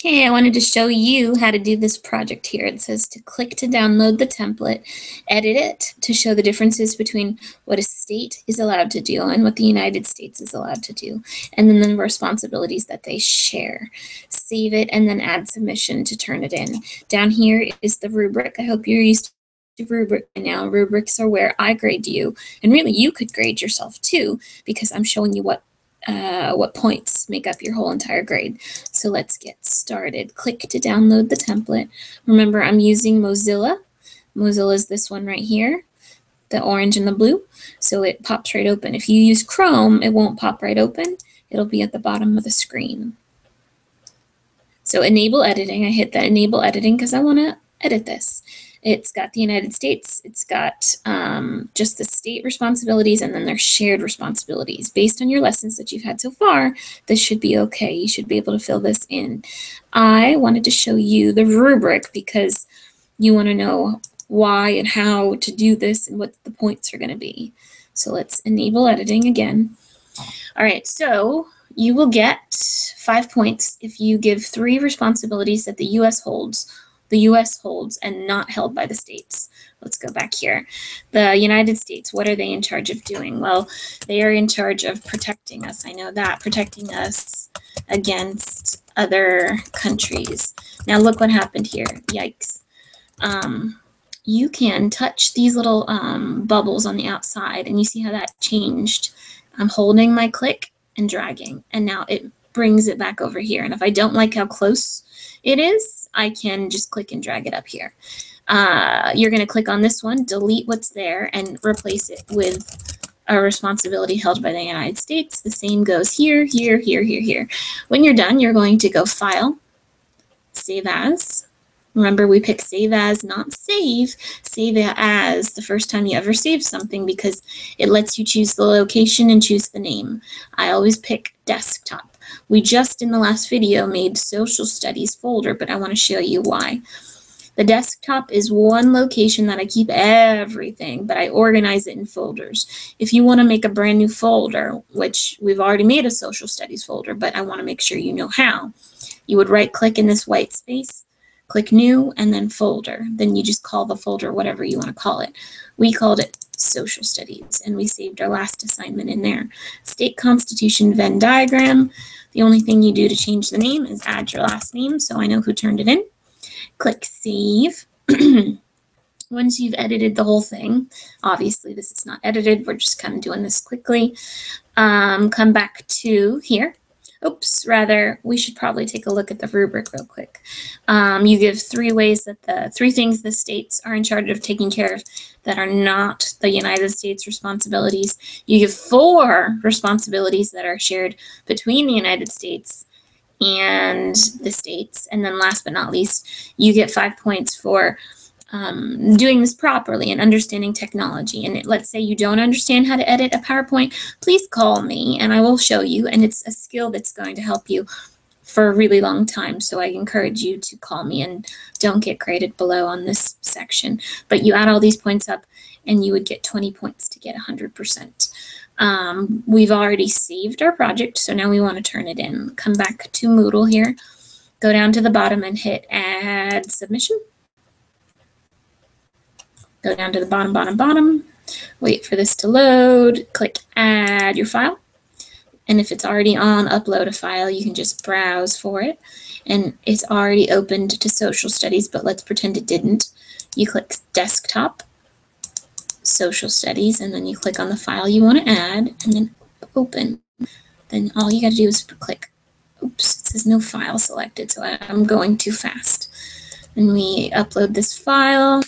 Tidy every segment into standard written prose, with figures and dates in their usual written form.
Hey, I wanted to show you how to do this project here. It says to click to download the template, edit it to show the differences between what a state is allowed to do and what the United States is allowed to do, and then the responsibilities that they share. Save it and then add submission to turn it in. Down here is the rubric. I hope you're used to rubric by now. Rubrics are where I grade you, and really you could grade yourself too, because I'm showing you what points make up your whole entire grade. So let's get started. Click to download the template. Remember, I'm using Mozilla. Mozilla is this one right here, the orange and the blue. So it pops right open. If you use Chrome, it won't pop right open. It'll be at the bottom of the screen. So enable editing. I hit that enable editing because I want to edit this. It's got the United States, it's got just the state responsibilities, and then their shared responsibilities. Based on your lessons that you've had so far, this should be okay. You should be able to fill this in. I wanted to show you the rubric because you want to know why and how to do this and what the points are going to be. So let's enable editing again. All right, so you will get 5 points if you give 3 responsibilities that the U.S. holds and not held by the states. Let's go back here. The United States, what are they in charge of doing? Well, they are in charge of protecting us. I know that, protecting us against other countries. Now look what happened here. Yikes. You can touch these little bubbles on the outside, and you see how that changed. I'm holding my click and dragging, and now it brings it back over here. And if I don't like how close it is, I can just click and drag it up here. You're going to click on this one, delete what's there, and replace it with a responsibility held by the United States. The same goes here, here, here, here, here. When you're done, you're going to go File, Save As. Remember, we pick Save As, not Save. Save As the first time you ever save something because it lets you choose the location and choose the name. I always pick Desktop. We just in the last video made Social Studies folder, but I want to show you why. The desktop is one location that I keep everything, but I organize it in folders. If you want to make a brand new folder, which we've already made a Social Studies folder, but I want to make sure you know how, you would right-click in this white space, click New, and then Folder. Then you just call the folder whatever you want to call it. We called it Social Studies, and we saved our last assignment in there. State Constitution Venn diagram. The only thing you do to change the name is add your last name, so I know who turned it in. Click Save. Once you've edited the whole thing, obviously this is not edited, we're just kind of doing this quickly. Come back to here. We should probably take a look at the rubric real quick. You give 3 ways that 3 things the states are in charge of taking care of that are not the United States responsibilities. You give 4 responsibilities that are shared between the United States and the states. And then last but not least, you get 5 points for doing this properly and understanding technology. And let's say you don't understand how to edit a PowerPoint, please call me and I will show you. And it's a skill that's going to help you for a really long time. So I encourage you to call me and don't get graded below on this section. But you add all these points up and you would get 20 points to get 100%. We've already saved our project, so now we want to turn it in. Come back to Moodle here, go down to the bottom and hit Add Submission. Go down to the bottom, wait for this to load, click Add Your File. And if it's already on Upload a File, you can just browse for it. And it's already opened to Social Studies, but let's pretend it didn't. You click Desktop, Social Studies, and then you click on the file you want to add, and then Open. Then all you got to do is click, oops, it says no file selected, so I'm going too fast. And we upload this file.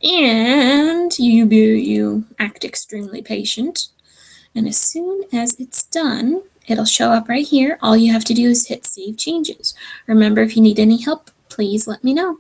And you act extremely patient. And as soon as it's done, it'll show up right here. All you have to do is hit Save Changes. Remember, if you need any help, please let me know.